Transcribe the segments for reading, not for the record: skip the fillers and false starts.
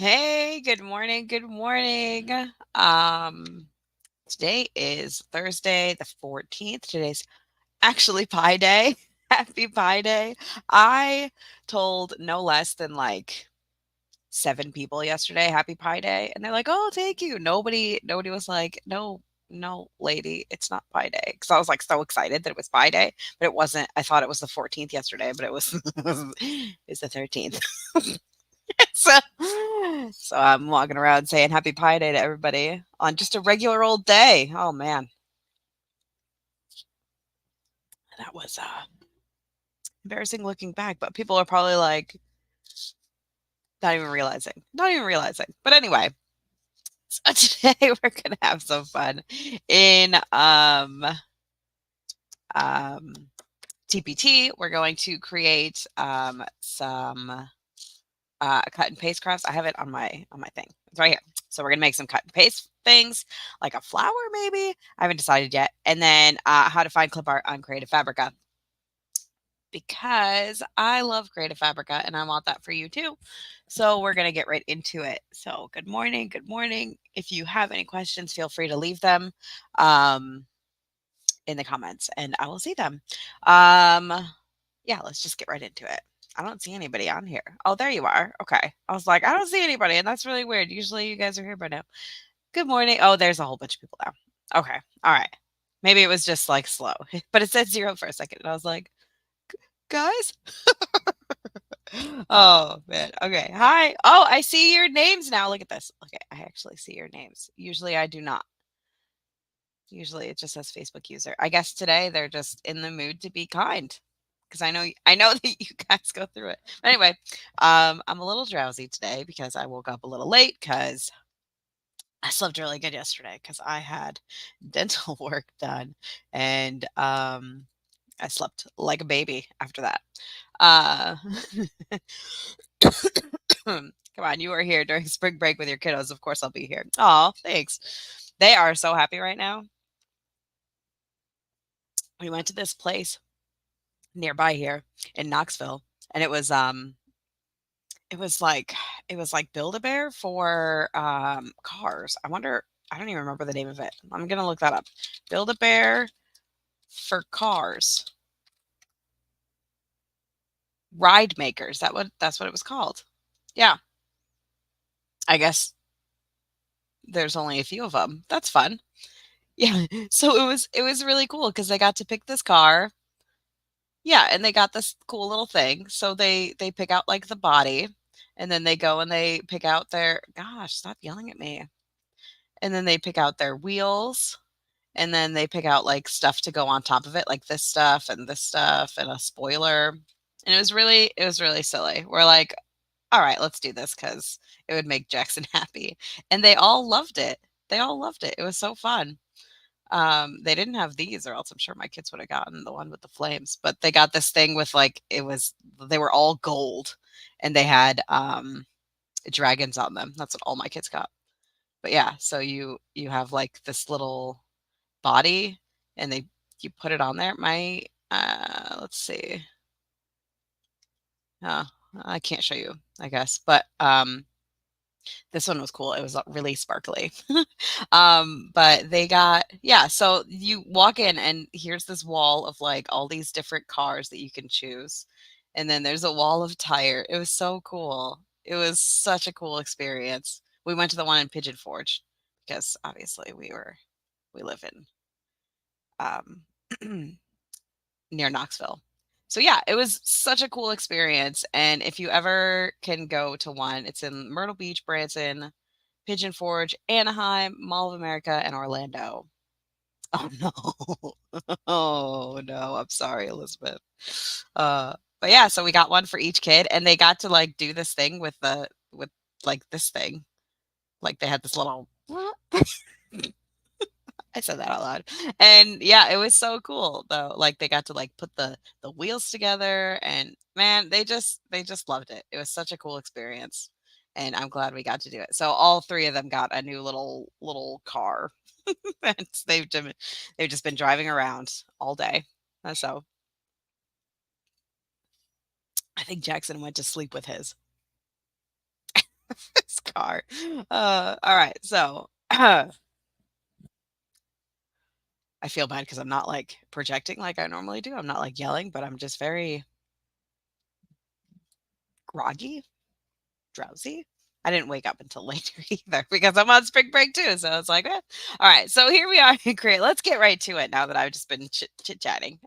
Hey, good morning. Good morning. Um, Today is Thursday, the 14th. Today's actually Pi Day. Happy Pi Day. I told no less than like 7 people yesterday, Happy Pi Day, and they're like, "Oh, thank you." Nobody was like, "No, no, lady, it's not Pi Day." Because I was like so excited that it was Pi Day, but it wasn't. I thought it was the 14th yesterday, but it was it's the 13th. so, so I'm walking around saying Happy Pi Day to everybody on just a regular old day. Oh man, that was embarrassing looking back. But people are probably like not even realizing. But anyway, so today we're gonna have some fun in um, TpT. We're going to create some cut and paste crafts. I have it on my thing. It's right here. So we're gonna make some cut and paste things, like a flower maybe. I haven't decided yet. And then how to find clip art on Creative Fabrica because I love Creative Fabrica and I want that for you too. So we're gonna get right into it. So good morning, good morning. If you have any questions, feel free to leave them um, in the comments and I will see them. Um, yeah, let's just get right into it. I don't see anybody on here. Oh, there you are. Okay. I was like, I don't see anybody, and that's really weird. Usually you guys are here by now. Good morning. Oh, there's a whole bunch of people now. Okay. All right. Maybe it was just like slow, but it said zero for a second. And I was like, guys? Oh, man. Okay. Hi. Oh, I see your names now. Look at this. Okay. I actually see your names. Usually I do not. Usually it just says Facebook user. I guess today they're just in the mood to be kind because I know that you guys go through it. But anyway, I'm a little drowsy today because I woke up a little late because I slept really good yesterday because I had dental work done and I slept like a baby after that. Uh, come on, you were here during spring break with your kiddos. Of course, I'll be here. Oh, thanks. They are so happy right now. We went to this place nearby here in Knoxville, and it was like Build-A-Bear for cars. I don't even remember the name of it. I'm gonna look that up. Build-A-Bear for cars. Ride makers. That's what it was called. Yeah. I guess there's only a few of them. That's fun. Yeah. So it was really cool because they got to pick this car. Yeah, and they got this cool little thing. So they pick out like the body and then they go and they pick out their gosh, stop yelling at me. And then they pick out their wheels and then they pick out like stuff to go on top of it, like this stuff and a spoiler. And it was really silly. We're like, all right, let's do this because it would make Jackson happy. And they all loved it. They all loved it. It was so fun. They didn't have these, or else I'm sure my kids would have gotten the one with the flames. But they got this thing with like they were all gold and they had dragons on them. That's what all my kids got. But yeah, so you have like this little body and you put it on there. My let's see. Uh, I can't show you, I guess. But this one was cool. It was really sparkly. But they got, yeah, so you walk in and here's this wall of like all these different cars that you can choose. And then there's a wall of tire. It was so cool. It was such a cool experience. We went to the one in Pigeon Forge because obviously we live in um near Knoxville. So yeah, it was such a cool experience. And if you ever can go to one, it's in Myrtle Beach, Branson, Pigeon Forge, Anaheim, Mall of America, and Orlando. Oh no. Oh no. I'm sorry, Elizabeth. But yeah, so we got one for each kid and they got to like do this thing with like this thing. Like they had this little I said that out loud. And yeah, it was so cool though. Like they got to like put the wheels together and man, they just loved it. It was such a cool experience. And I'm glad we got to do it. So all three of them got a new little car. And they've just been driving around all day. So I think Jackson went to sleep with his. car. All right. So I feel bad because I'm not like projecting like I normally do. I'm not like yelling, but I'm just very groggy, drowsy. I didn't wake up until later either because I'm on spring break too. So it's like, all right. So here we are. Great. Let's get right to it now that I've just been chit chatting.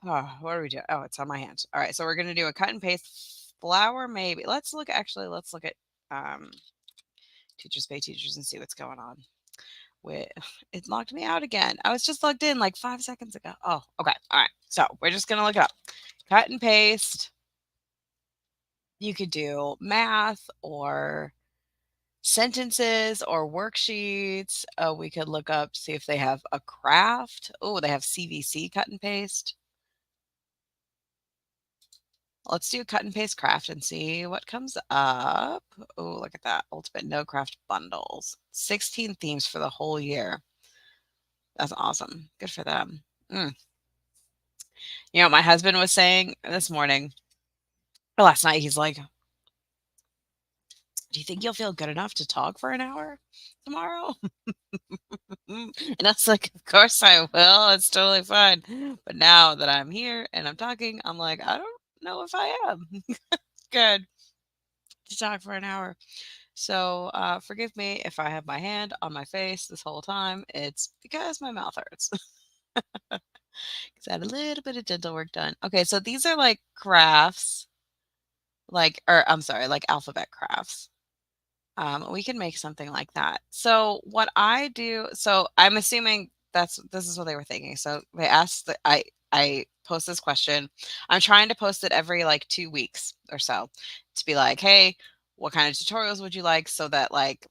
Oh, what are we doing? Oh, it's on my hand. All right, so we're gonna do a cut and paste flower, maybe. Let's look at um teachers pay teachers and see what's going on. With it locked me out again. I was just logged in like 5 seconds ago. Oh, okay. All right. So we're just gonna look it up. Cut and paste. You could do math or sentences or worksheets. We could look up, see if they have a craft. Oh, they have CVC cut and paste. Let's do cut and paste craft and see what comes up. Oh, look at that. Ultimate no craft bundles. 16 themes for the whole year. That's awesome. Good for them. Mm. You know, my husband was saying this morning, or last night, he's like, do you think you'll feel good enough to talk for an hour tomorrow? And I was like, of course I will. It's totally fine. But now that I'm here and I'm talking, I'm like, I don't know if I am good to talk for an hour. So forgive me if I have my hand on my face this whole time. It's because my mouth hurts. 'Cause I had a little bit of dental work done. Okay, so these are like crafts, like, or I'm sorry, like alphabet crafts. We can make something like that. So what I do, so I'm assuming this is what they were thinking. So they asked that I post this question. I'm trying to post it every like 2 weeks or so to be like, hey, what kind of tutorials would you like? So that like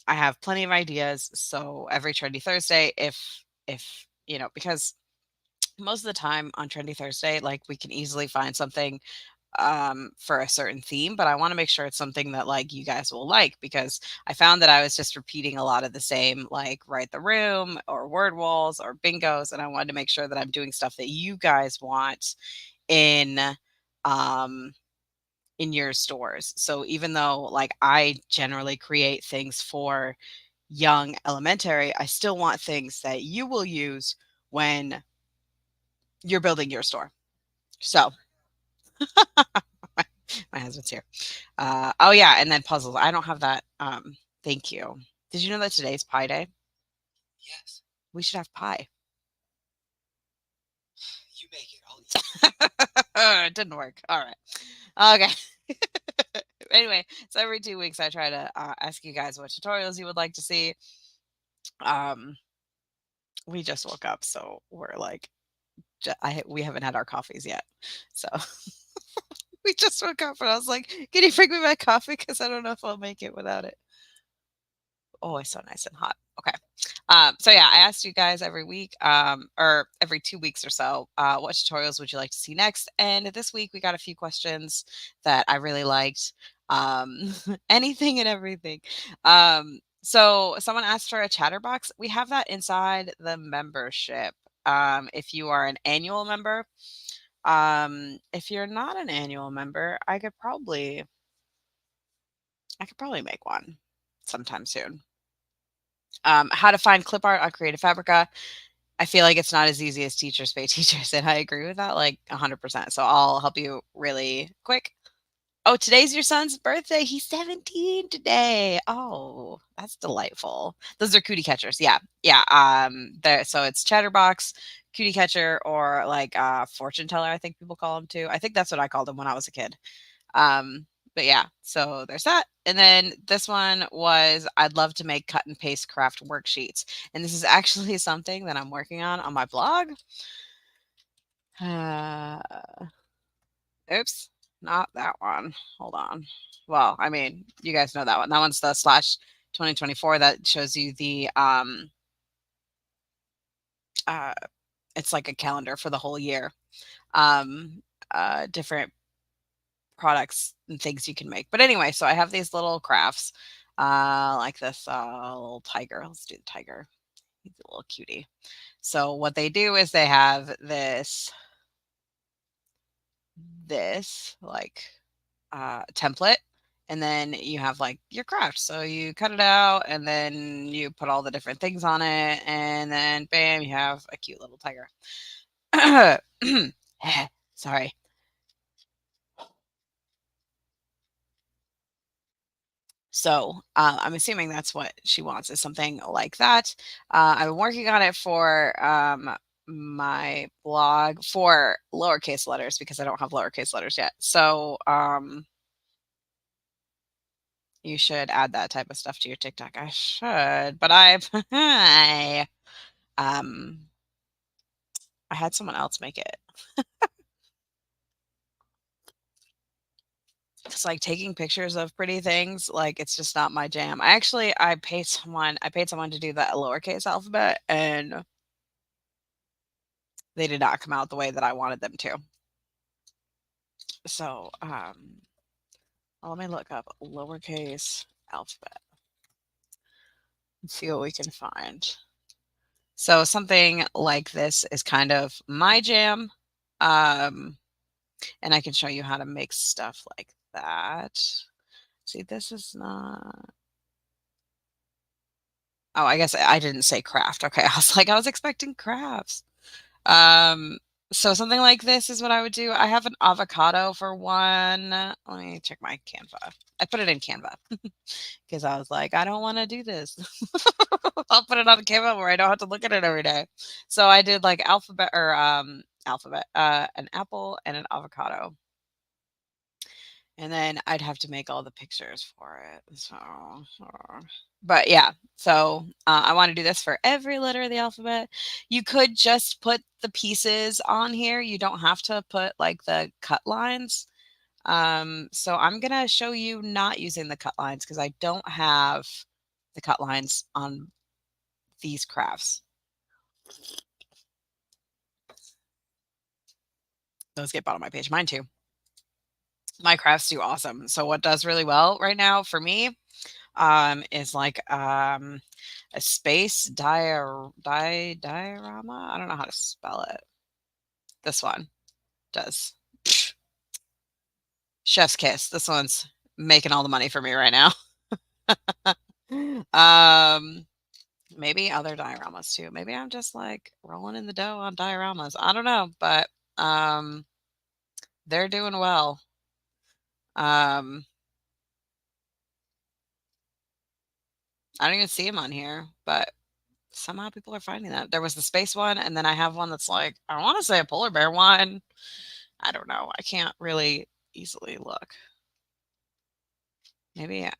I have plenty of ideas. So every Trendy Thursday, if you know, because most of the time on Trendy Thursday, like we can easily find something for a certain theme, but I want to make sure it's something that like you guys will like because I found that I was just repeating a lot of the same like write the room or word walls or bingos, and I wanted to make sure that I'm doing stuff that you guys want in um in your stores. So even though like I generally create things for young elementary, I still want things that you will use when you're building your store. So my husband's here. Oh yeah, and then puzzles. I don't have that. Thank you. Did you know that today's pie day? Yes. We should have pie. You make it. I'll eat. It didn't work. All right. Okay. Anyway, so every 2 weeks I try to ask you guys what tutorials you would like to see. Um, we just woke up, so we're like, we haven't had our coffees yet. So we just woke up, and I was like, "Can you bring me my coffee? Because I don't know if I'll make it without it." Oh, it's so nice and hot. Okay. So yeah, I asked you guys every week, or every 2 weeks or so, what tutorials would you like to see next? And this week we got a few questions that I really liked. Anything and everything. So someone asked for a chatterbox. We have that inside the membership. If you are an annual member, if you're not an annual member, I could probably make one sometime soon. How to find clip art on Creative Fabrica. I feel like it's not as easy as teachers pay teachers, and I agree with that like 100%. So I'll help you really quick. Oh, today's your son's birthday. He's 17 today. Oh, that's delightful. Those are cootie catchers. Yeah. Yeah. There, so it's Chatterbox, cootie catcher, or like fortune teller, I think people call them too. I think that's what I called them when I was a kid. But yeah, so there's that. And then this one was I'd love to make cut and paste craft worksheets. And this is actually something that I'm working on my blog. Uh, oops, not that one. Hold on. Well, I mean, you guys know that one. That one's the slash 2024 that shows you the uh it's like a calendar for the whole year. Um different products and things you can make. But anyway, so I have these little crafts, like this little tiger. Let's do the tiger. He's a little cutie. So what they do is they have this like template, and then you have like your craft. So you cut it out, and then you put all the different things on it, and then bam, you have a cute little tiger. Sorry. So I'm assuming that's what she wants is something like that. I've been working on it for my blog for lowercase letters because I don't have lowercase letters yet. So you should add that type of stuff to your TikTok. I should, but um I had someone else make it. It's like taking pictures of pretty things, like it's just not my jam. I paid someone to do the lowercase alphabet, and they did not come out the way that I wanted them to. So, let me look up lowercase alphabet and see what we can find. So something like this is kind of my jam. Um, and I can show you how to make stuff like that. See, this is not. Oh, I guess I didn't say craft. Okay, I was expecting crafts. Um, so something like this is what I would do. I have an avocado for one. Let me check my Canva. I put it in Canva because I was like, I don't want to do this. I'll put it on Canva where I don't have to look at it every day. So I did like an apple and an avocado. And then I'd have to make all the pictures for it. But yeah, so I want to do this for every letter of the alphabet. You could just put the pieces on here. You don't have to put like the cut lines. So I'm gonna show you not using the cut lines because I don't have the cut lines on these crafts. Those get bought on my page. Mine too. My crafts do awesome. So what does really well right now for me is like a space diorama. I don't know how to spell it. This one does. Chef's kiss. This one's making all the money for me right now. um Maybe other dioramas too. Maybe I'm just like rolling in the dough on dioramas. I don't know, but um they're doing well. Um I don't even see them on here, but somehow people are finding that. There was the space one, and then I have one that's like, I want to say a polar bear one. I don't know. I can't really easily look. Maybe, yeah,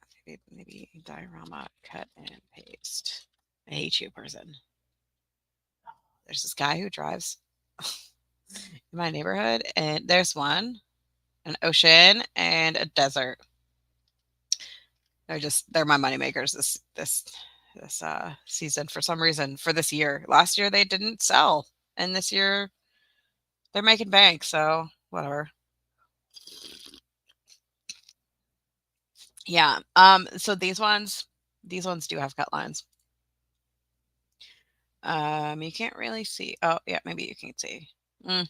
maybe diorama, cut and paste. I hate you, person. There's this guy who drives in my neighborhood, and there's one, an ocean and a desert. They're my money makers this season for some reason for this year. Last year they didn't sell, and this year they're making bank. So whatever. Yeah. So these ones do have cut lines. You can't really see. Oh, yeah, maybe you can see. Mm,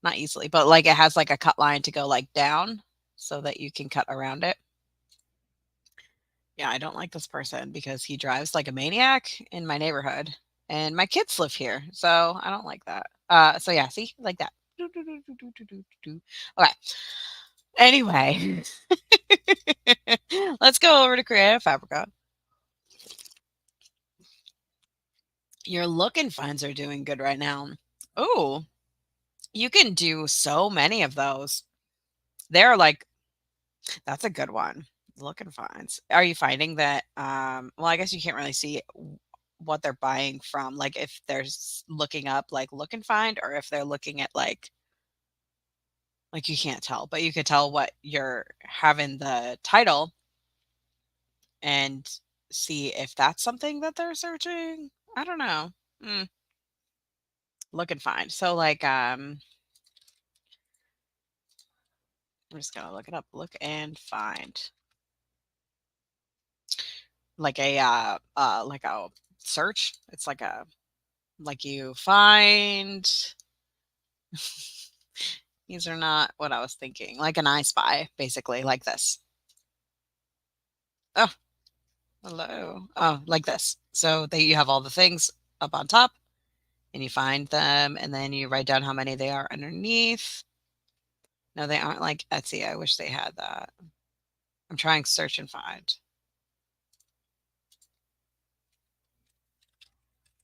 not easily, but like it has like a cut line to go like down so that you can cut around it. Yeah, I don't like this person because he drives like a maniac in my neighborhood and my kids live here. So I don't like that. So yeah, see, like that. Do, do, do, do, do, do, do, do. Okay. Anyway, let's go over to Creative Fabrica. Your look and finds are doing good right now. Oh, you can do so many of those. They're like, that's a good one. Look and finds. Are you finding that, well, I guess you can't really see what they're buying from, like if they're looking up like look and find or if they're looking at like you can't tell, but you could tell what you're having the title and see if that's something that they're searching. I don't know. Mm, look and find. So like I'm just gonna look it up. Look and find. Like a search. It's like you find These are not what I was thinking. Like an I Spy, basically, like this. Oh, hello. Oh, like this. So that you have all the things up on top and you find them and then you write down how many they are underneath. No, they aren't like Etsy. I wish they had that. I'm trying search and find.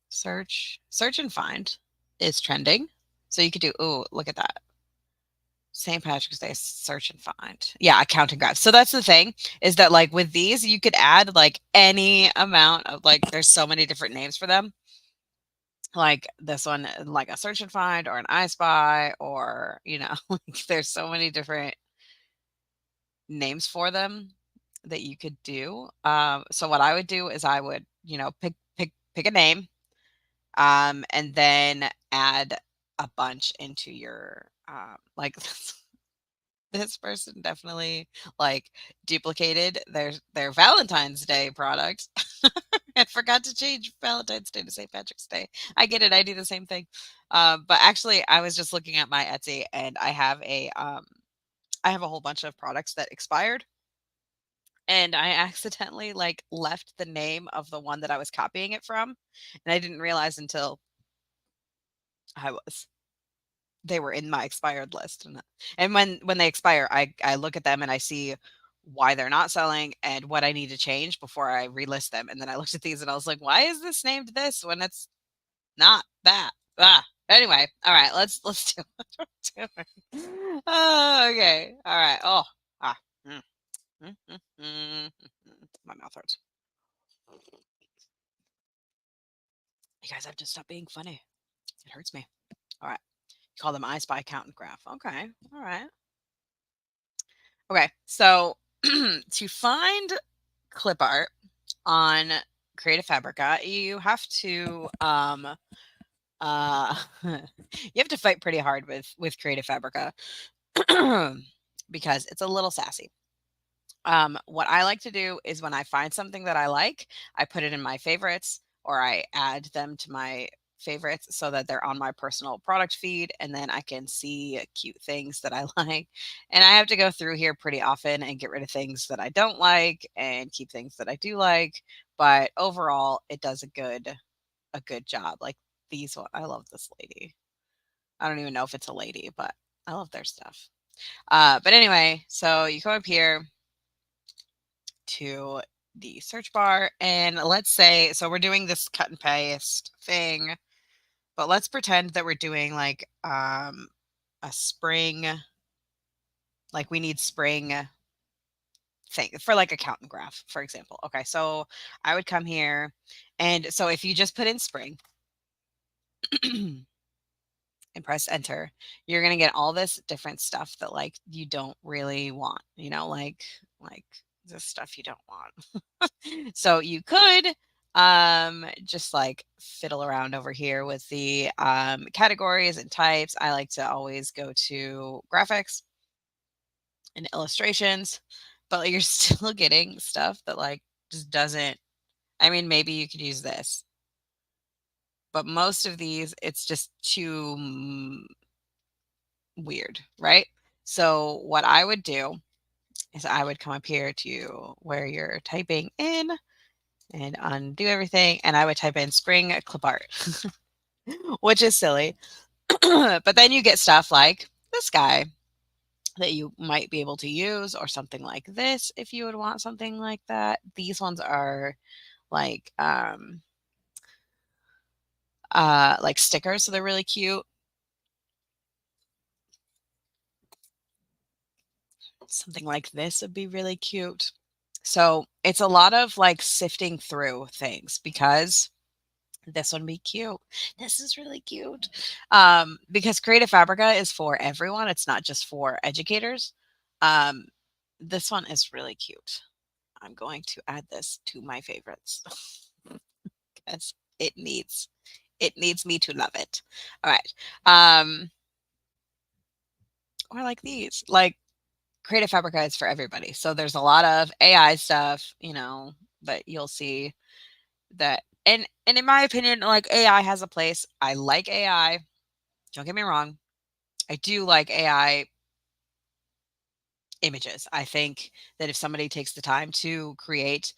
Search and find is trending. So you could do, oh, look at that. St. Patrick's Day search and find. Yeah, account and graph. So that's the thing is that like with these, you could add like any amount of like there's so many different names for them. Like this one, like a search and find or an I spy, or like there's so many different names for them that you could do. So what I would do is I would, pick a name, and then add a bunch into your like this person definitely like duplicated their Valentine's Day product and forgot to change Valentine's Day to St. Patrick's Day. I get it. I do the same thing. But actually, I was just looking at my Etsy, and I have a whole bunch of products that expired, and I accidentally like left the name of the one that I was copying it from, and I didn't realize until I was they were in my expired list, and when they expire, I look at them and I see why they're not selling and what I need to change before I relist them. And then I looked at these and I was like, why is this named this when it's not that? Ah. Anyway, all right, let's do it. Oh, okay. All right. Oh, ah. Mm, mm. My mouth hurts. You guys have to stop being funny. It hurts me. All right. Call them I Spy Count and Graph. Okay. All right. Okay. So to find clip art on Creative Fabrica, you have to you have to fight pretty hard with Creative Fabrica because it's a little sassy. What I like to do is when I find something that I like, I put it in my favorites or I add them to my favorites so that they're on my personal product feed and then I can see cute things that I like. And I have to go through here pretty often and get rid of things that I don't like and keep things that I do like. But overall, it does a good job. Like these one, I love this lady. I don't even know if it's a lady, but I love their stuff. But anyway, so you come up here to the search bar and let's say, so we're doing this cut and paste thing, but let's pretend that we're doing like a spring, like we need spring thing for like a count and graph, for example. Okay, so I would come here and so if you just put in spring and press enter, you're gonna get all this different stuff that like you don't really want, like this stuff you don't want. So you could just like fiddle around over here with the categories and types. I like to always go to graphics and illustrations, but like, you're still getting stuff that like just doesn't. I mean, maybe you could use this, but most of these, it's just too weird, right? So what I would do is I would come up here to where you're typing in and undo everything, and I would type in spring clip art, which is silly. But then you get stuff like this guy that you might be able to use, or something like this if you would want something like that. These ones are like like stickers, so they're really cute. Something like this would be really cute. So it's a lot of like sifting through things because this one be cute. This is really cute. Because Creative Fabrica is for everyone. It's not just for educators. Um, this one is really cute. I'm going to add this to my favorites because it needs me to love it. All right. Or like these. Like Creative Fabrica is for everybody. So there's a lot of AI stuff, that you'll see that and in my opinion, like AI has a place. I like AI. Don't get me wrong. I do like AI images. I think that if somebody takes the time to create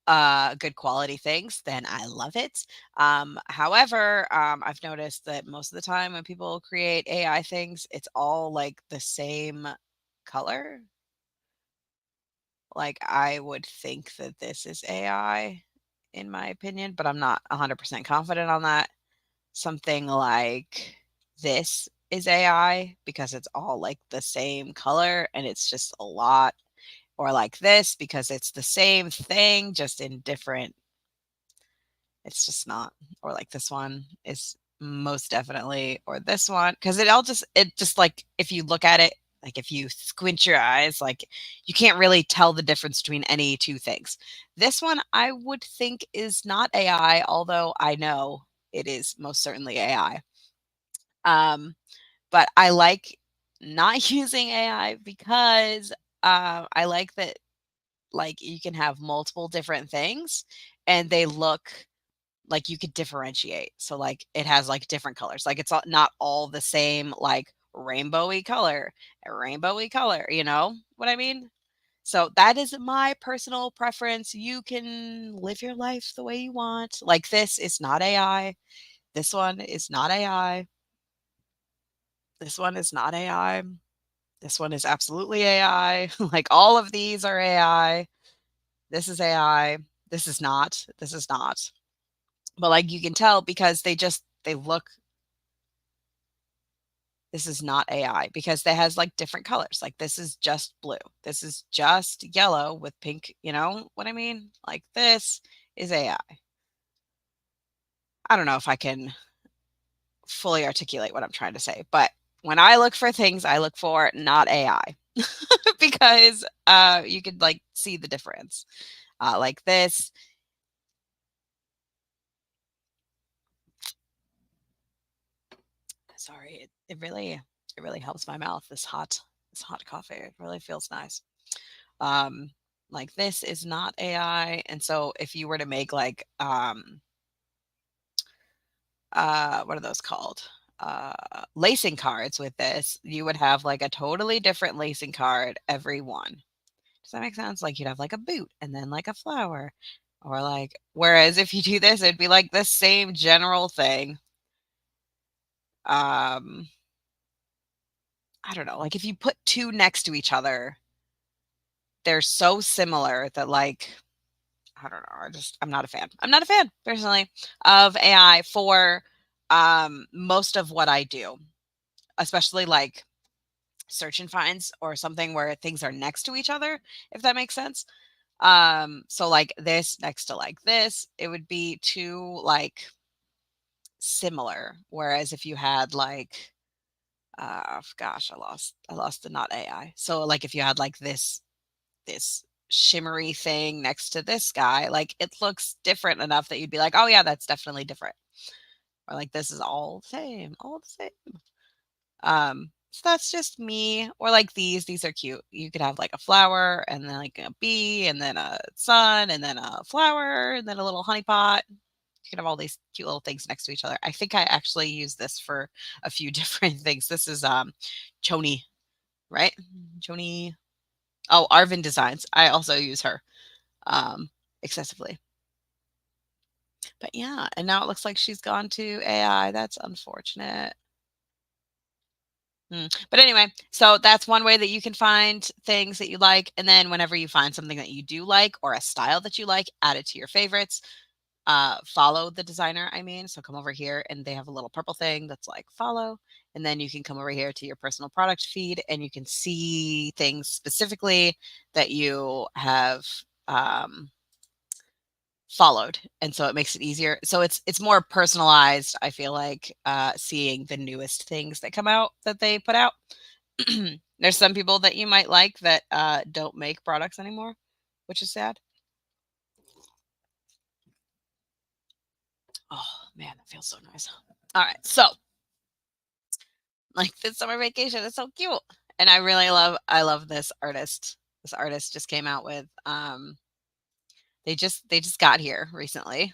good quality things, then I love it. However, I've noticed that most of the time when people create AI things, it's all like the same color. Like I would think that this is AI in my opinion, but I'm not 100% confident on that. Something like this is AI because it's all like the same color and it's just a lot, or like this because it's the same thing just in different. It's just not. Or like this one is most definitely, or this one, because it just like if you look at it, like if you squint your eyes, like you can't really tell the difference between any two things. This one I would think is not AI, although I know it is most certainly AI. Um, but I like not using AI because I like that like you can have multiple different things and they look like you could differentiate. So like it has like different colors. Like it's not all the same like rainbowy color, a rainbowy color, you know what I mean? So that is my personal preference. You can live your life the way you want. Like this is not AI. This one is not AI. This one is not AI. This one is absolutely AI. Like all of these are AI. This is AI. This is not. This is not. But like you can tell because they look. This is not AI because it has like different colors. Like this is just blue. This is just yellow with pink. You know what I mean? Like this is AI. I don't know if I can fully articulate what I'm trying to say, but when I look for things, I look for not AI because you could like see the difference. Like this. Sorry, it really helps my mouth. This hot coffee. It really feels nice. Um, like this is not AI. And so if you were to make like what are those called? Lacing cards with this, you would have like a totally different lacing card every one. Does that make sense? Like you'd have like a boot and then like a flower. Or like whereas if you do this, it'd be like the same general thing. Um, I don't know. Like if you put two next to each other, they're so similar that like I don't know. I'm not a fan. I'm not a fan personally of AI for most of what I do, especially like search and finds or something where things are next to each other, if that makes sense. So like this next to like this, it would be too like similar. Whereas if you had like gosh, I lost the not AI. So like if you had like this shimmery thing next to this guy, like it looks different enough that you'd be like, oh yeah, that's definitely different. Or like this is all the same, all the same. So that's just me. Or like these are cute. You could have like a flower and then like a bee and then a sun and then a flower and then a little honey pot. You can have all these cute little things next to each other. I think I actually use this for a few different things. This is Choni, right? Choni. Oh, Arvin Designs. I also use her um excessively. But yeah, and now it looks like she's gone to AI. That's unfortunate. But anyway, so that's one way that you can find things that you like. And then whenever you find something that you do like or a style that you like, add it to your favorites. Follow the designer, I mean. So come over here and they have a little purple thing that's like follow. And then you can come over here to your personal product feed and you can see things specifically that you have followed, and so it makes it easier. So it's more personalized, I feel like, seeing the newest things that come out that they put out. There's some people that you might like that don't make products anymore, which is sad. Oh man, that feels so nice. All right, so like this summer vacation is so cute, and I love this artist. This artist just came out with they just got here recently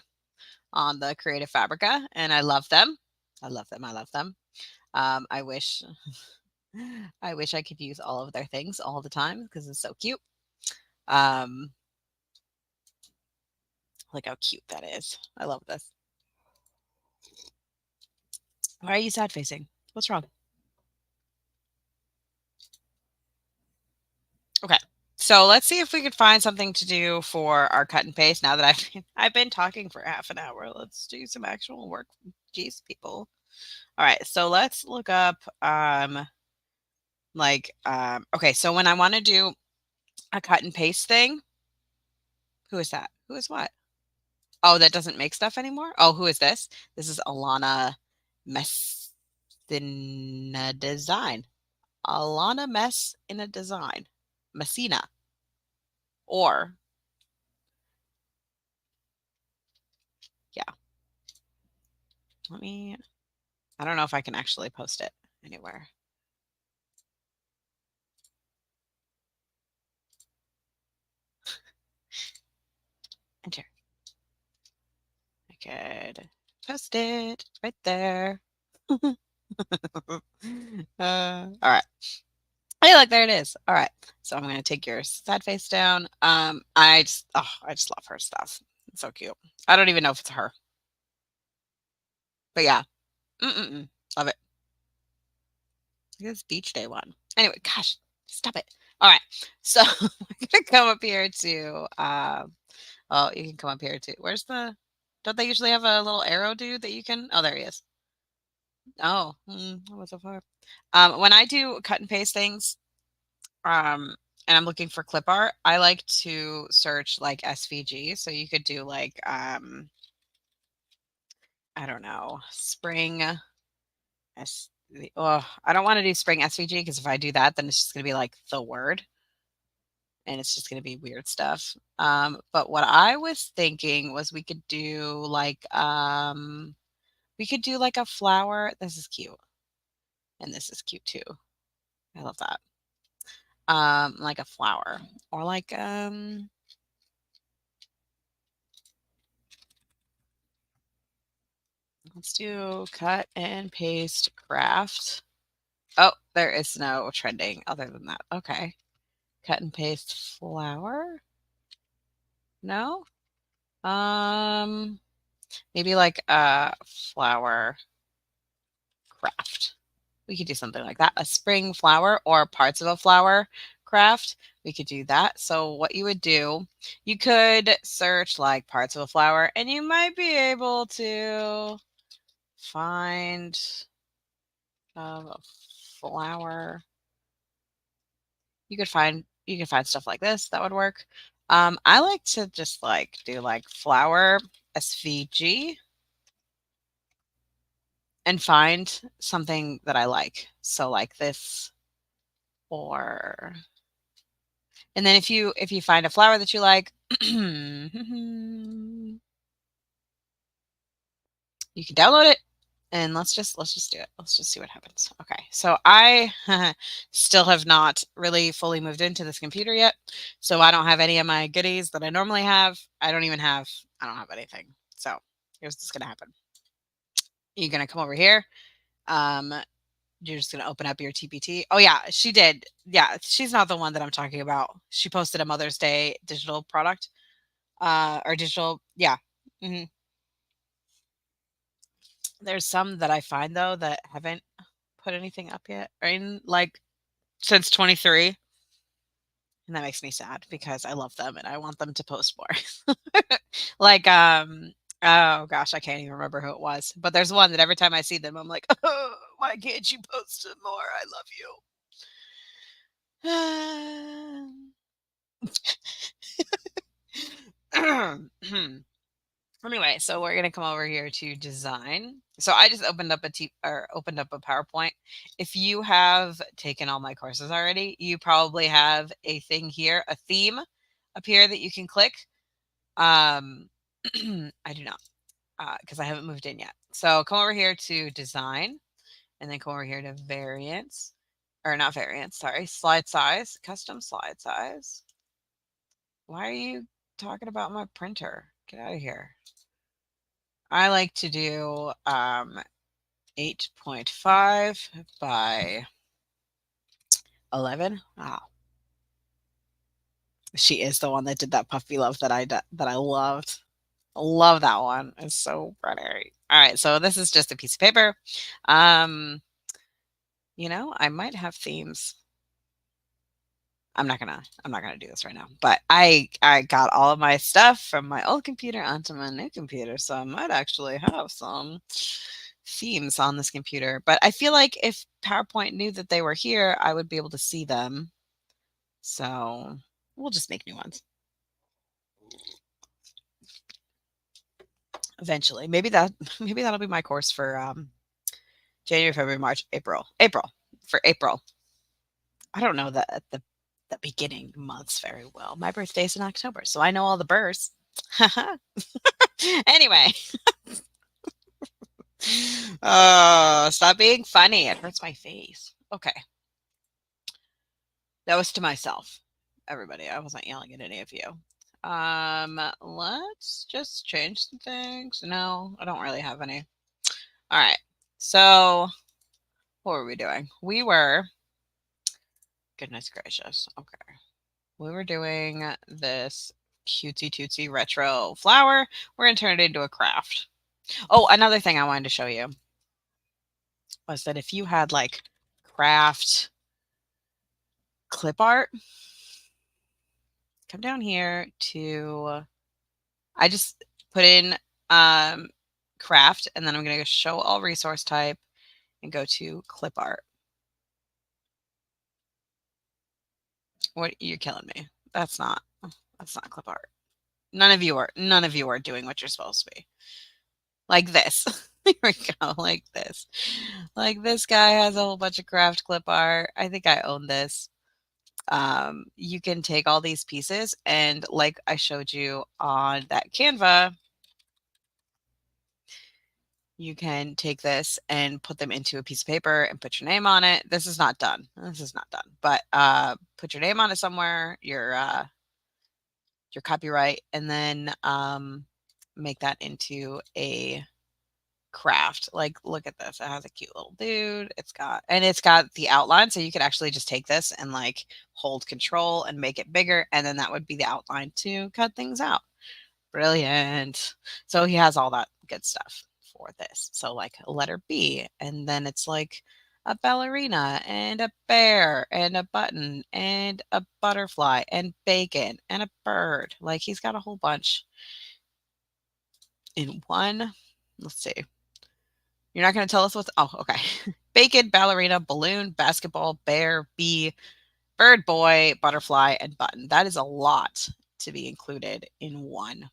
on the Creative Fabrica, and I love them. I love them. I love them. I wish I wish I could use all of their things all the time because it's so cute. Um, Look how cute that is. I love this. Why are you sad facing? What's wrong? Okay. So let's see if we could find something to do for our cut and paste now that I've been talking for half an hour. Let's do some actual work. Jeez, people. All right. So let's look up okay, so when I want to do a cut and paste thing, who is that? Who is what? Oh, that doesn't make stuff anymore? Oh, who is this? This is Alana Mess in a design. Alana Mess in a design. Messina. Or, yeah, let me, I don't know if I can actually post it anywhere. Enter. I could post it right there. All right. Hey, look, there it is. All right. So I'm going to take your sad face down. I just love her stuff. It's so cute. I don't even know if it's her, but yeah. Mm-mm-mm. Love it. Look at this beach day one. Anyway, gosh, stop it. All right. So we're going to come up here to, oh, you can come up here too. Don't they usually have a little arrow dude that you can, oh, there he is. Oh, that was so far. When I do cut and paste things, and I'm looking for clip art, I like to search like SVG. So you could do like I don't know, spring S oh, I don't want to do spring SVG because if I do that, then it's just gonna be like the word and it's just gonna be weird stuff. But what I was thinking was we could do like a flower. This is cute. And this is cute too. I love that. Like a flower or like let's do cut and paste craft. Oh, there is no trending other than that. Okay. Cut and paste flower? No? Maybe like a flower craft. We could do something like that. A spring flower or parts of a flower craft. We could do that. So what you would do, you could search like parts of a flower and you might be able to find a flower. You could find stuff like this that would work. I like to just like do like flower SVG and find something that I like. So like this or and then if you find a flower that you like, you can download it and let's just do it. Let's just see what happens. Okay. So I still have not really fully moved into this computer yet. So I don't have any of my goodies that I normally have. I don't have anything. So here's what's going to happen. You're going to come over here. Um, you're just going to open up your TpT. Oh yeah, she did. Yeah, she's not the one that I'm talking about. She posted a Mother's Day digital product, or digital. Yeah. hmm There's some that I find though that haven't put anything up yet, or in like since 23, and that makes me sad because I love them and I want them to post more. Like, oh gosh, I can't even remember who it was, but there's one that every time I see them, I'm like, oh, why can't you post it more? I love you. Anyway, so we're gonna come over here to design. So I just opened up a PowerPoint. If you have taken all my courses already, you probably have a thing here, a theme up here that you can click. I do not, because I haven't moved in yet. So come over here to design, and then come over here to variants, or not variants, sorry, slide size, custom slide size. Why are you talking about my printer? Get out of here. I like to do 8.5 by 11. Wow. She is the one that did that puppy love that I loved. Love that one. It's so pretty. All right, so this is just a piece of paper. Um, I might have themes. I'm not gonna do this right now. But I got all of my stuff from my old computer onto my new computer, so I might actually have some themes on this computer. But I feel like if PowerPoint knew that they were here, I would be able to see them. So we'll just make new ones eventually. Maybe that'll be my course for January, February, March, April. April for April. I don't know the beginning months very well. My birthday's in October, so I know all the burrs. Anyway, oh, stop being funny. It hurts my face. Okay, that was to myself. Everybody, I wasn't yelling at any of you. Let's just change some things. No, I don't really have any. All right. So, what were we doing? Goodness gracious. Okay. We were doing this cutesy tootsy retro flower. We're going to turn it into a craft. Oh, another thing I wanted to show you was that if you had like craft clip art, come down here to, I just put in craft, and then I'm going to go show all resource type and go to clip art. What, you're killing me. That's not clip art. None of you are doing what you're supposed to be. Like this. Here we go, like this. Like this guy has a whole bunch of craft clip art. I think I own this. You can take all these pieces and like I showed you on that Canva, you can take this and put them into a piece of paper and put your name on it. This is not done. This is not done. But put your name on it somewhere, your copyright, and then make that into a craft. Like, look at this. It has a cute little dude. It's got the outline, so you could actually just take this and like hold control and make it bigger, and then that would be the outline to cut things out. Brilliant. So he has all that good stuff for this. So like a letter B, and then it's like a ballerina and a bear and a button and a butterfly and bacon and a bird. Like he's got a whole bunch in one. Let's see. You're not going to tell us what's. Oh, okay. Bacon, ballerina, balloon, basketball, bear, bee, bird, boy, butterfly, and button. That is a lot to be included in one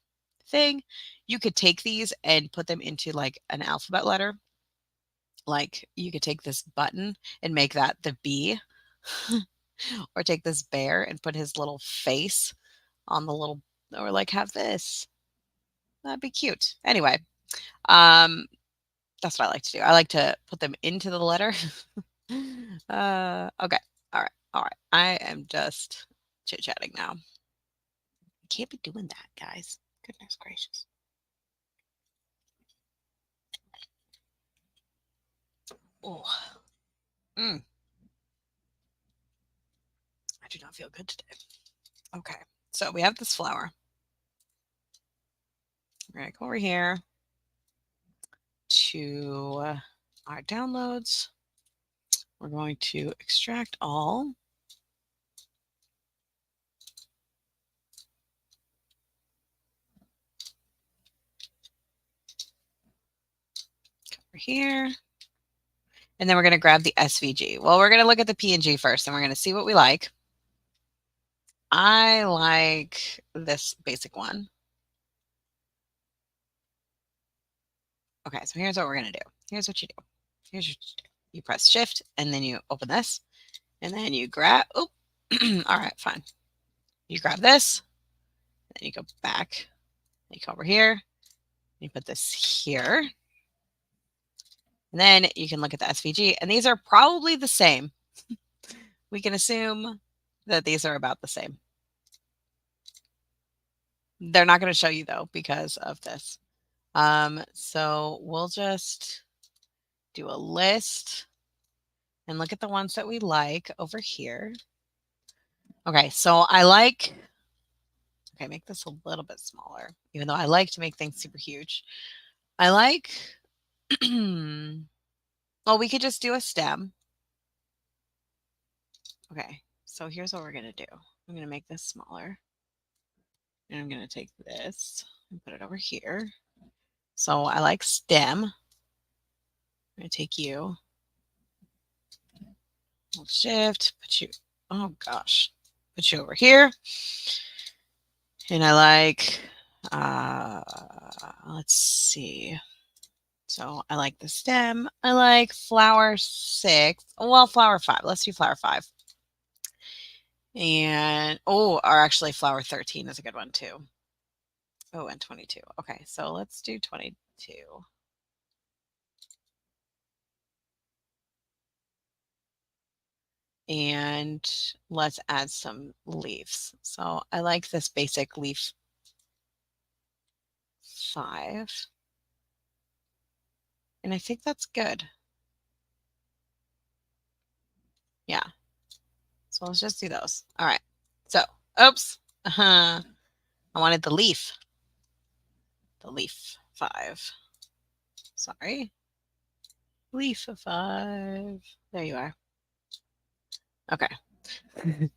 thing. You could take these and put them into like an alphabet letter. Like you could take this button and make that the B, or take this bear and put his little face on the little, or like have this. That'd be cute. Anyway, that's what I like to do. I like to put them into the letter. Okay. All right. All right. I am just chit-chatting now. Can't be doing that, guys. Goodness gracious. Oh. I do not feel good today. Okay. So we have this flower. We're going to go over here to our downloads. We're going to extract all. Over here. And then we're going to grab the SVG. Well, we're going to look at the PNG first, and we're going to see what we like. I like this basic one. Okay, so here's what we're going to do. Here's what you do. Here's what you do. You press shift, and then you open this, and then you grab, oh, all right, fine. You grab this, then you go back, you go over here, you put this here, and then you can look at the SVG, and these are probably the same. We can assume that these are about the same. They're not going to show you though because of this. So we'll just do a list and look at the ones that we like over here. Okay, so I like, okay, make this a little bit smaller, even though I like to make things super huge. I like, well, we could just do a stem. Okay, so here's what we're going to do. I'm going to make this smaller. And I'm going to take this and put it over here. So I like stem. I'm going to take you. Hold shift, put you, oh gosh, put you over here. And I like, let's see. So I like the stem. I like flower 6. Well, flower 5. Let's do flower 5. And, oh, or actually flower 13 is a good one too. Oh, and 22. Okay, so let's do 22. And let's add some leaves. So I like this basic leaf 5. And I think that's good. Yeah. So let's just do those. All right. So, oops. I wanted the leaf. The leaf 5. Sorry. Leaf 5. There you are. Okay.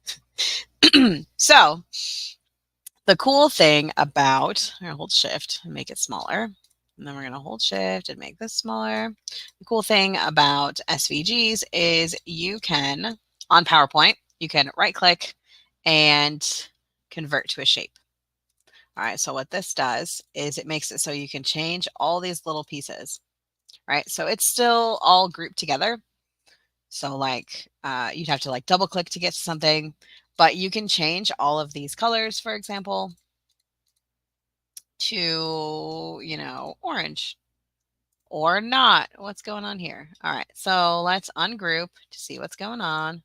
So, the cool thing about, I'm going to hold shift and make it smaller. And then we're going to hold shift and make this smaller. The cool thing about SVGs is you can, on PowerPoint, you can right click and convert to a shape. All right, so what this does is it makes it so you can change all these little pieces, right? So it's still all grouped together. So like you'd have to like double click to get to something, but you can change all of these colors, for example, to, you know, orange or not. What's going on here? All right, so let's ungroup to see what's going on.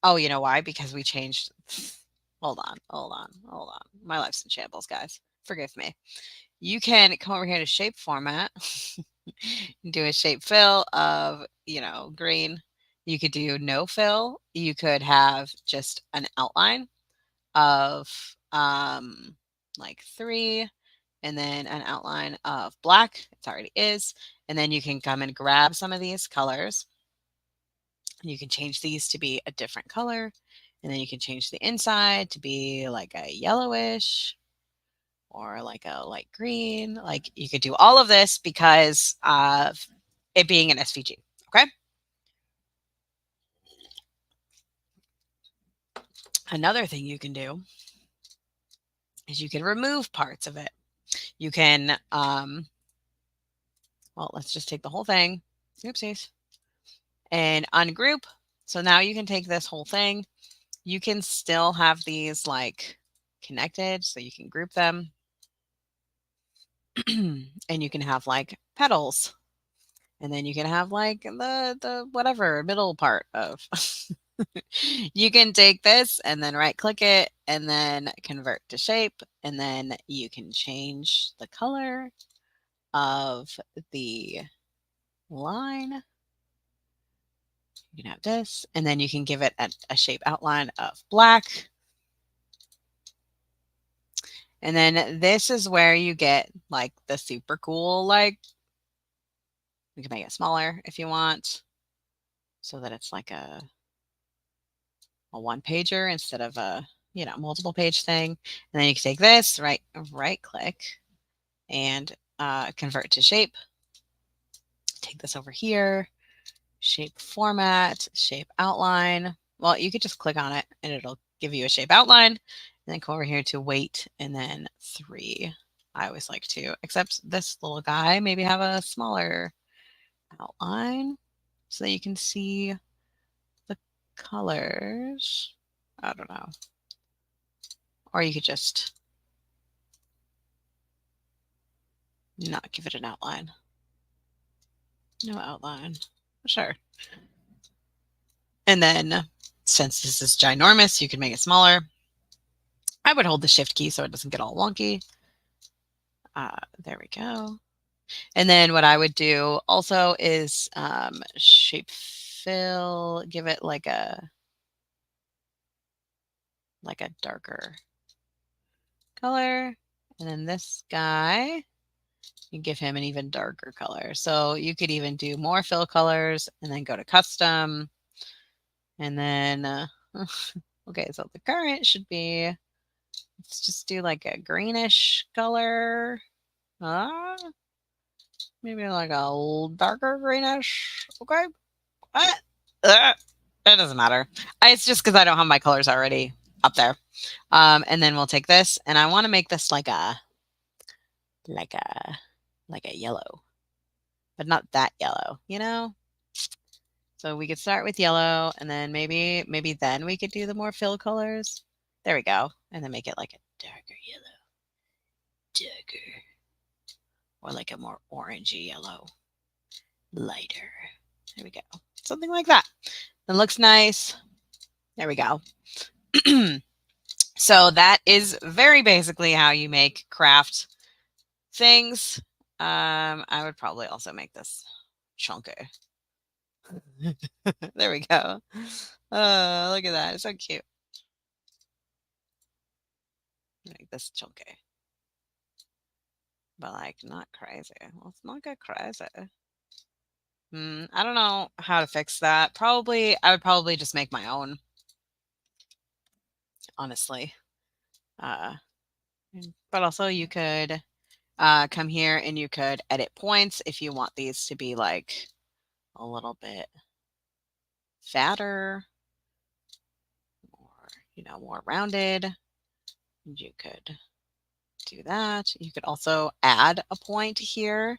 Oh, you know why? Because we changed. Hold on. My life's in shambles, guys. Forgive me. You can come over here to shape format, do a shape fill of, you know, green. You could do no fill. You could have just an outline of like 3 and then an outline of black. It already is. And then you can come and grab some of these colors. You can change these to be a different color. And then you can change the inside to be like a yellowish or like a light green. Like you could do all of this because of it being an SVG. Okay. Another thing you can do is you can remove parts of it. You can, well, let's just take the whole thing. Oopsies. And ungroup. So now you can take this whole thing. You can still have these like connected, so you can group them. And you can have like petals. And then you can have like the whatever middle part of. You can take this and then right click it and then convert to shape. And then you can change the color of the line. You can have this, and then you can give it a shape outline of black. And then this is where you get like the super cool, like you can make it smaller if you want so that it's like a one pager instead of a, you know, multiple page thing. And then you can take this, right click and convert to shape. Take this over here, shape format, shape outline. Well, you could just click on it and it'll give you a shape outline. And then go over here to weight and then 3. I always like to, except this little guy, maybe have a smaller outline so that you can see the colors. I don't know. Or you could just not give it an outline. No outline. Sure. And then since this is ginormous, you can make it smaller. I would hold the shift key so it doesn't get all wonky. There we go. And then what I would do also is shape fill, give it like a darker color. And then this guy, you give him an even darker color. So you could even do more fill colors and then go to custom. And then, okay, so the current should be, let's just do like a greenish color. Maybe like a darker greenish. Okay. What? It doesn't matter. It's just because I don't have my colors already up there. And then we'll take this, and I want to make this like a like a yellow, but not that yellow, you know? So we could start with yellow, and then maybe then we could do the more fill colors. There we go. And then make it like a darker yellow. Darker. Or like a more orangey yellow. Lighter. There we go. Something like that. It looks nice. There we go. So that is very basically how you make craft things. I would probably also make this chunky. There we go. Oh, look at that. It's so cute. Make this chunky. But like not crazy. Let's not get crazy. I don't know how to fix that. I would probably just make my own. Honestly. Uh, but also you could come here and you could edit points if you want these to be like a little bit fatter or, more rounded. You could do that. You could also add a point here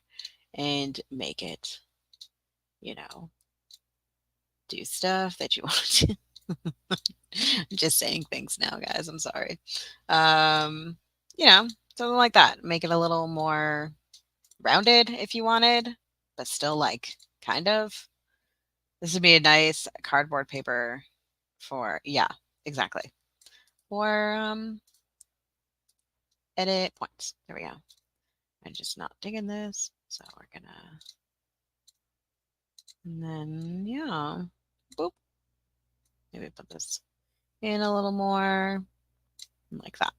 and make it, do stuff that you want to do. I'm just saying things now, guys. I'm sorry. Um, something like that. Make it a little more rounded if you wanted, but still like kind of. This would be a nice cardboard paper for, yeah, exactly. Or edit points. There we go. I'm just not digging this. So we're gonna, and then, yeah, boop. Maybe put this in a little more like that.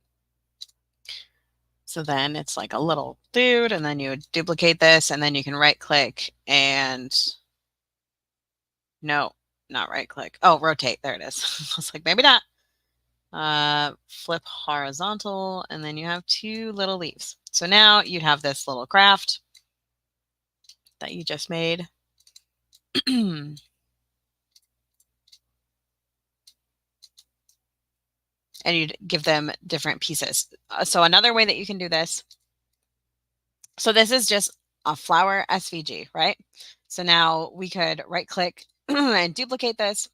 So then it's like a little dude, and then you would duplicate this, and then you can right click and, no, not right click. Oh, rotate. There it is. I was like, maybe not. Flip horizontal, and then you have two little leaves. So now you'd have this little craft that you just made. And you'd give them different pieces. So another way that you can do this, so this is just a flower SVG, right? So now we could right click and duplicate this.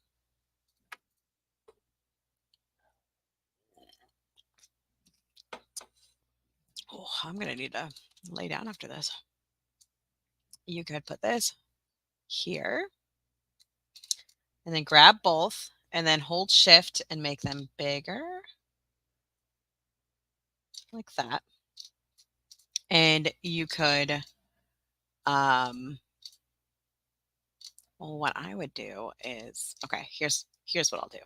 Oh, I'm going to need to lay down after this. You could put this here and then grab both and then hold shift and make them bigger like that. And you could, well, what I would do is, okay, here's what I'll do.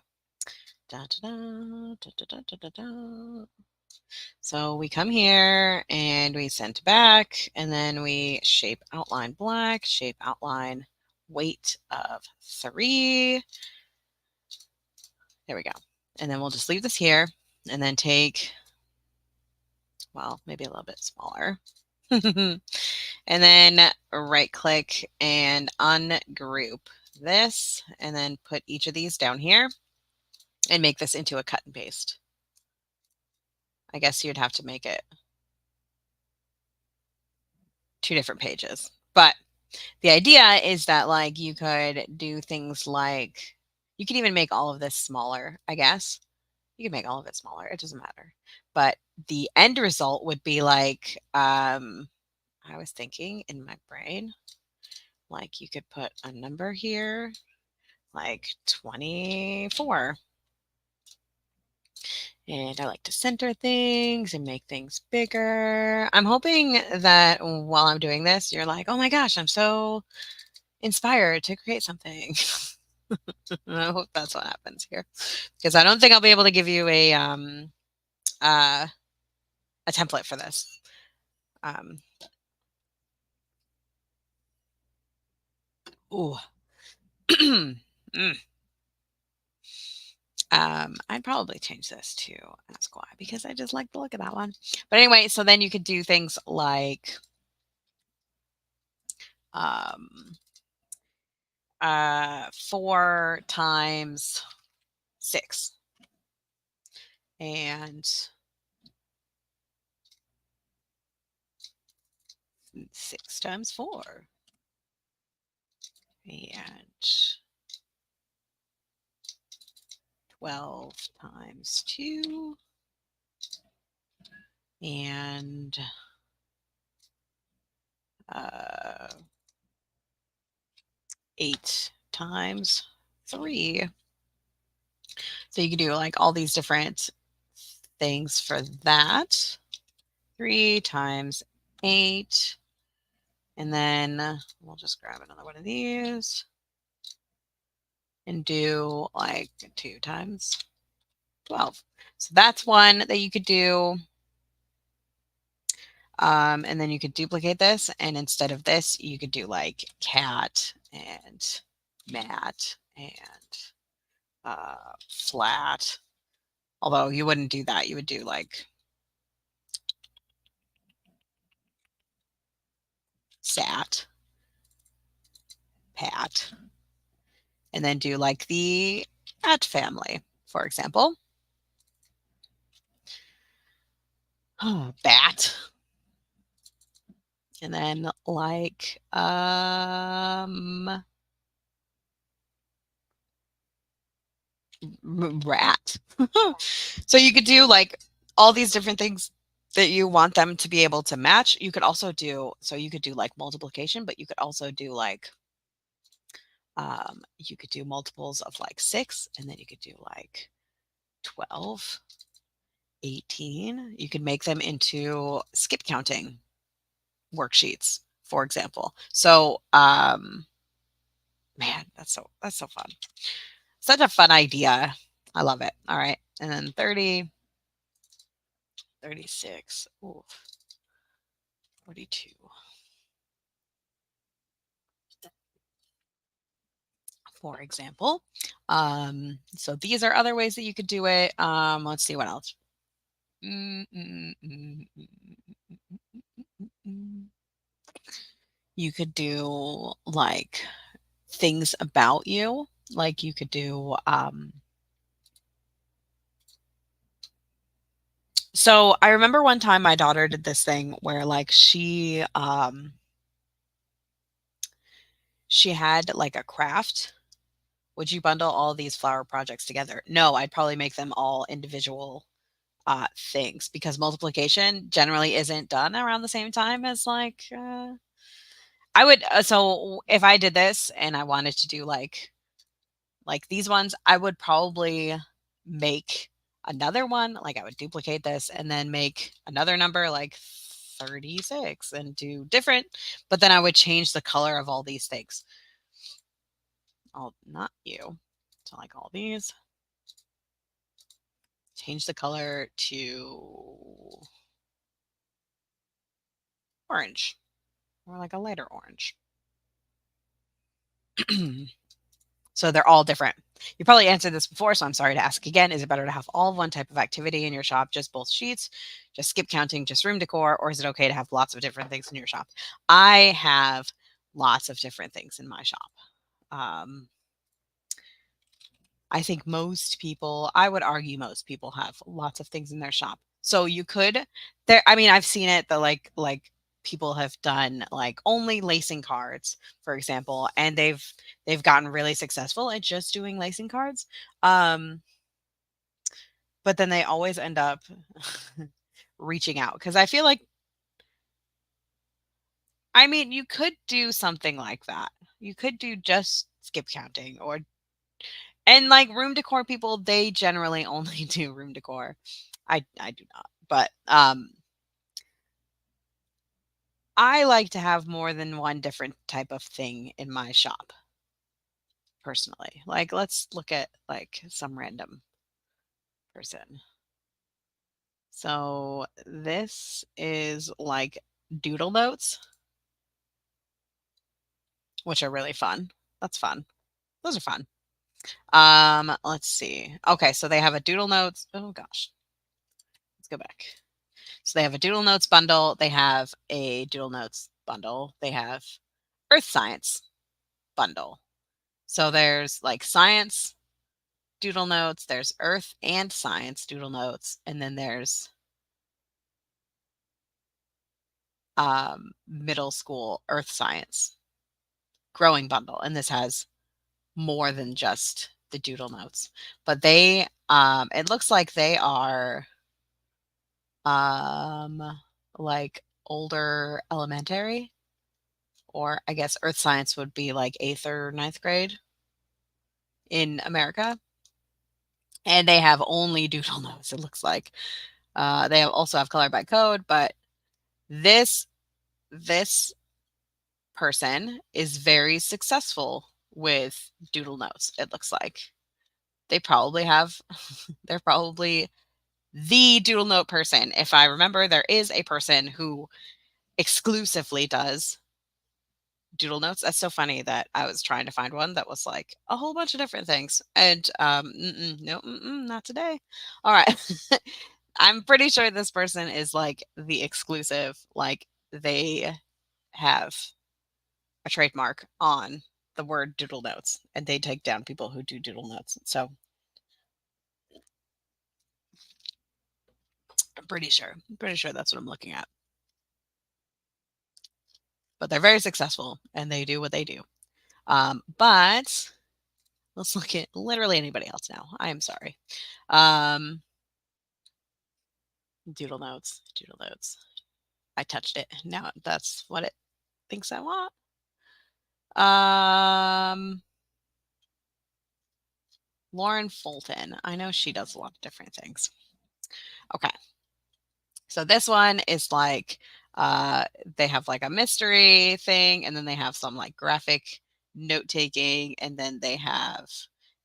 Da, da, da, da, da, da, da, da. So we come here and we send back, and then we shape outline black, shape outline weight of 3. There we go. And then we'll just leave this here and then take, well, maybe a little bit smaller. And then right click and ungroup this, and then put each of these down here and make this into a cut and paste. I guess you'd have to make it 2 different pages. But the idea is that like you could do things like, you could even make all of this smaller, I guess. You can make all of it smaller. It doesn't matter. But the end result would be like, I was thinking in my brain, like you could put a number here, like 24. And I like to center things and make things bigger. I'm hoping that while I'm doing this, you're like, oh my gosh, I'm so inspired to create something. I hope that's what happens here, because I don't think I'll be able to give you uh, a template for this. Um, ooh. Mm. I'd probably change this to ask why, because I just like the look of that one. But anyway, so then you could do things like um, 4 times 6 and 6 times 4 and 12 times 2 and uh, 8 times 3. So you can do like all these different things for that. 3 times 8. And then we'll just grab another one of these and do like 2 times 12. So that's one that you could do. And then you could duplicate this. And instead of this, you could do like cat and mat and flat. Although you wouldn't do that. You would do like sat, pat, and then do like the at family, for example. Bat. And then like rat. So you could do like all these different things that you want them to be able to match. You could also do, so you could do like multiplication, but you could also do like you could do multiples of like 6, and then you could do like 12, 18. You could make them into skip counting worksheets, for example. So man, that's so fun. Such a fun idea. I love it. All right. And then 30, 36, ooh, 42. For example. So these are other ways that you could do it. Let's see what else. Mm, mm, mm, mm, mm. You could do like things about you. Like you could do so I remember one time my daughter did this thing where like she had like a craft. Would you bundle all these flower projects together? No, I'd probably make them all individual things, because multiplication generally isn't done around the same time as like I would so if I did this and I wanted to do like these ones, I would probably make another one, like I would duplicate this and then make another number like 36 and do different, but then I would change the color of all these things. Oh, not you. So like all these, change the color to orange or like a lighter orange. So they're all different. You probably answered this before, so I'm sorry to ask again. Is it better to have all of one type of activity in your shop, just both sheets, just skip counting, just room decor, or is it okay to have lots of different things in your shop? I have lots of different things in my shop. Um, I think most people, I would argue most people have lots of things in their shop. So you could there I mean I've seen it that like people have done like only lacing cards, for example, and they've gotten really successful at just doing lacing cards. Um but then they always end up reaching out, cuz I feel like I mean you could do something like that. You could do just skip counting or And like room decor people, they generally only do room decor. I do not. But I like to have more than one different type of thing in my shop personally. Like let's look at like some random person. So this is like doodle notes, which are really fun. That's fun. Those are fun. Let's see. Okay, so they have a doodle notes. Oh gosh. Let's go back. So they have a doodle notes bundle. They have a doodle notes bundle. They have earth science bundle. So there's like science doodle notes, there's earth and science doodle notes, and then there's middle school earth science growing bundle. And this has more than just the doodle notes. But they it looks like they are um like older elementary, or I guess earth science would be like 8th or ninth grade in America. And they have only doodle notes, it looks like. They also have color by code, but this this person is very successful with doodle notes, it looks like. They probably have they're probably the doodle note person. If I remember, there is a person who exclusively does doodle notes. That's so funny that I was trying to find one that was like a whole bunch of different things. And no, not today. All right. I'm pretty sure this person is like the exclusive, like they have a trademark on the word doodle notes and they take down people who do doodle notes. So I'm pretty sure that's what I'm looking at. But they're very successful and they do what they do. But let's look at literally anybody else now. I am sorry. Um, doodle notes, doodle notes. I touched it. Now that's what it thinks I want. Lauren Fulton. I know she does a lot of different things. Okay. So this one is like they have like a mystery thing, and then they have some like graphic note taking, and then they have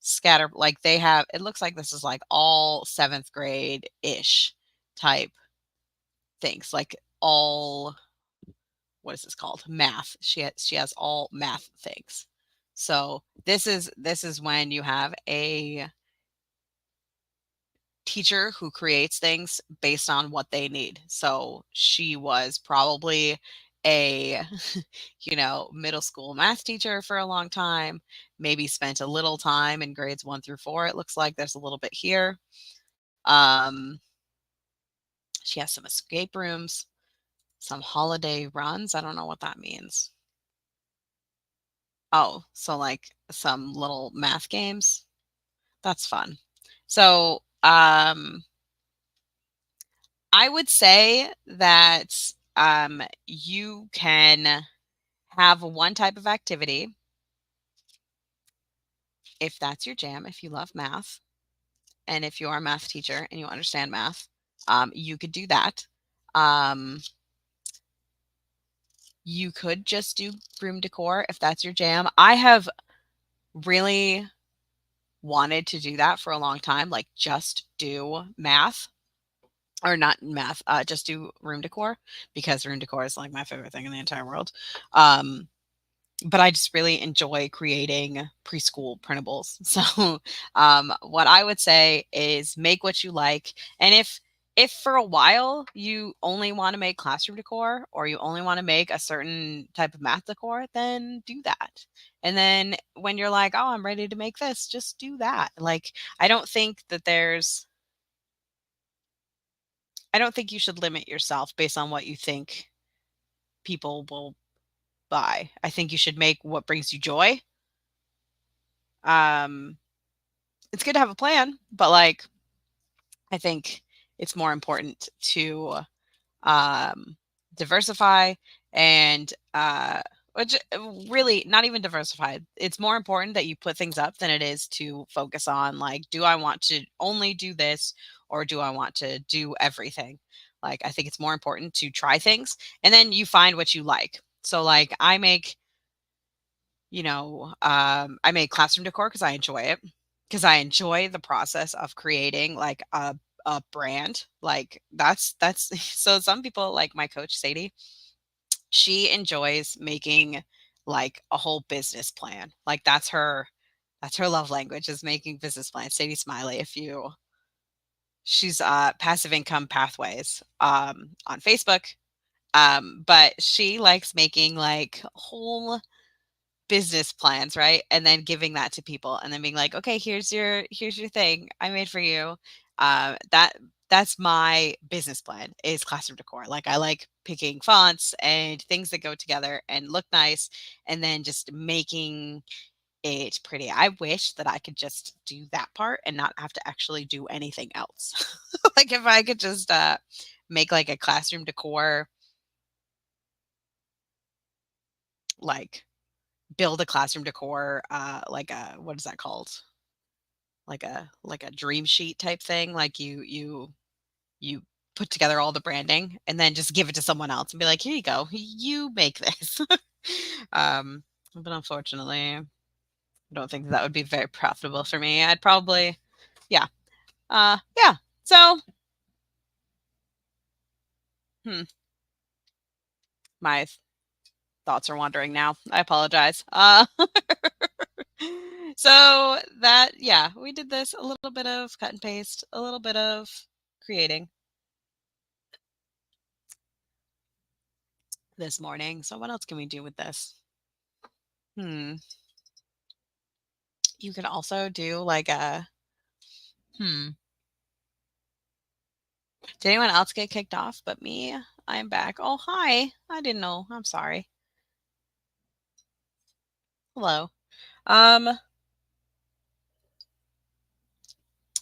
scatter, like they have, it looks like this is like all 7th grade ish type things, like all, what is this called? Math. She has all math things. So this is when you have a teacher who creates things based on what they need. So she was probably a middle school math teacher for a long time, maybe spent a little time in grades 1 through 4. It looks like there's a little bit here. Um she has some escape rooms, some holiday runs. I don't know what that means. Oh, so like some little math games. That's fun. So, I would say that you can have one type of activity if that's your jam, if you love math, and if you are a math teacher and you understand math, you could do that. Um, you could just do room decor if that's your jam. I have really wanted to do that for a long time, like just do math, or not math, just do room decor, because room decor is like my favorite thing in the entire world. But I just really enjoy creating preschool printables. So what I would say is make what you like. And if for a while you only want to make classroom decor, or you only want to make a certain type of math decor, then do that. And then when you're like, oh, I'm ready to make this, just do that. Like, I don't think that there's I don't think you should limit yourself based on what you think people will buy. I think you should make what brings you joy. Um, it's good to have a plan, but like I think it's more important to um, diversify and Which really not even diversified. It's more important that you put things up than it is to focus on like, do I want to only do this or do I want to do everything? Like, I think it's more important to try things and then you find what you like. So, like, I make classroom decor because I enjoy it, because I enjoy the process of creating like a brand. Like, that's so some people like my coach Sadie, she enjoys making like a whole business plan. Like that's her love language is making business plans. Sadie Smiley, if you she's passive income pathways on Facebook. But she likes making like whole business plans, right? And then giving that to people and then being like, "Okay, here's your thing I made for you." That's my business plan is classroom decor. Like I like picking fonts and things that go together and look nice and then just making it pretty. I wish that I could just do that part and not have to actually do anything else. Like if I could just make like a classroom decor like build a classroom decor like a what is that called? Like a dream sheet type thing, like you put together all the branding and then just give it to someone else and be like, "Here you go. You make this." Um, but unfortunately, I don't think that would be very profitable for me. I'd probably yeah. Yeah. So, hmm, my thoughts are wandering now. I apologize. So that yeah, we did this a little bit of cut and paste, a little bit of creating this morning. So what else can we do with this? Hmm. You could also do like a hmm. Did anyone else get kicked off but me? I'm back. Oh, hi. I didn't know. I'm sorry. Hello. Um,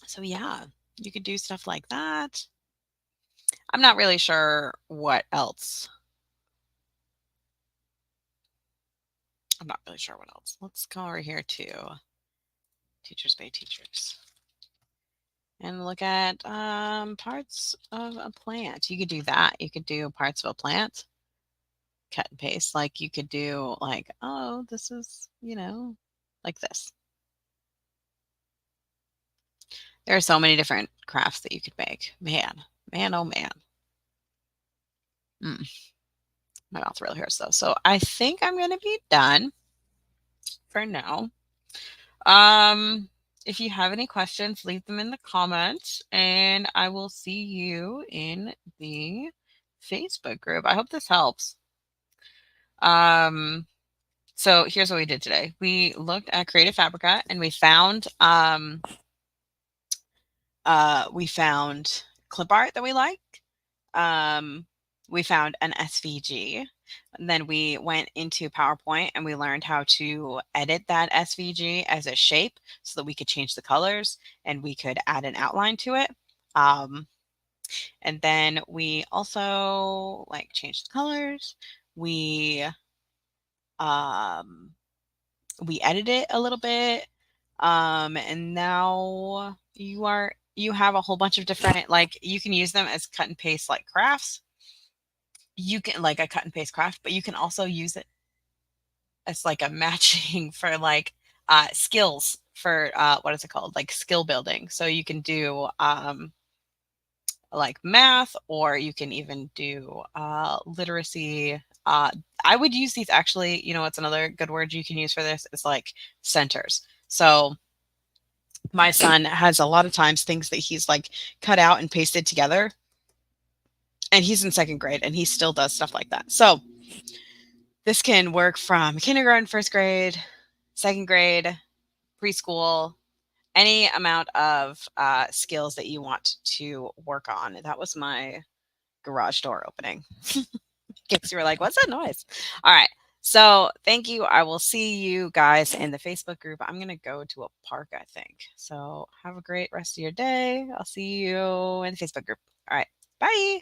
so yeah, you could do stuff like that. I'm not really sure what else. I'm not really sure what else. Let's go over here to Teachers Pay Teachers and look at parts of a plant. You could do that. You could do parts of a plant, cut and paste. Like you could do like, oh, this is, like this. There are so many different crafts that you could make. Man, oh man. Mm, my mouth really hurts though. So I think I'm gonna be done for now. Um, if you have any questions, leave them in the comments, and I will see you in the Facebook group. I hope this helps. Um, so here's what we did today. We looked at Creative Fabrica, and we found clip art that we like. Um, we found an SVG. And then we went into PowerPoint and we learned how to edit that SVG as a shape so that we could change the colors and we could add an outline to it. Um, and then we also like changed the colors. We um, we edited it a little bit. And now you have a whole bunch of different like you can use them as cut and paste like crafts. You can like a cut and paste craft, but you can also use it as like a matching for like skills for what is it called? Like skill building. So you can do like math or you can even do literacy. I would use these actually, what's another good word you can use for this is like centers. So my son has a lot of times things that he's like cut out and pasted together. And he's in second grade and he still does stuff like that. So this can work from kindergarten, first grade, second grade, preschool, any amount of skills that you want to work on. That was my garage door opening. In case you were like, what's that noise? All right. So thank you. I will see you guys in the Facebook group. I'm going to go to a park, I think. So have a great rest of your day. I'll see you in the Facebook group. All right. Bye.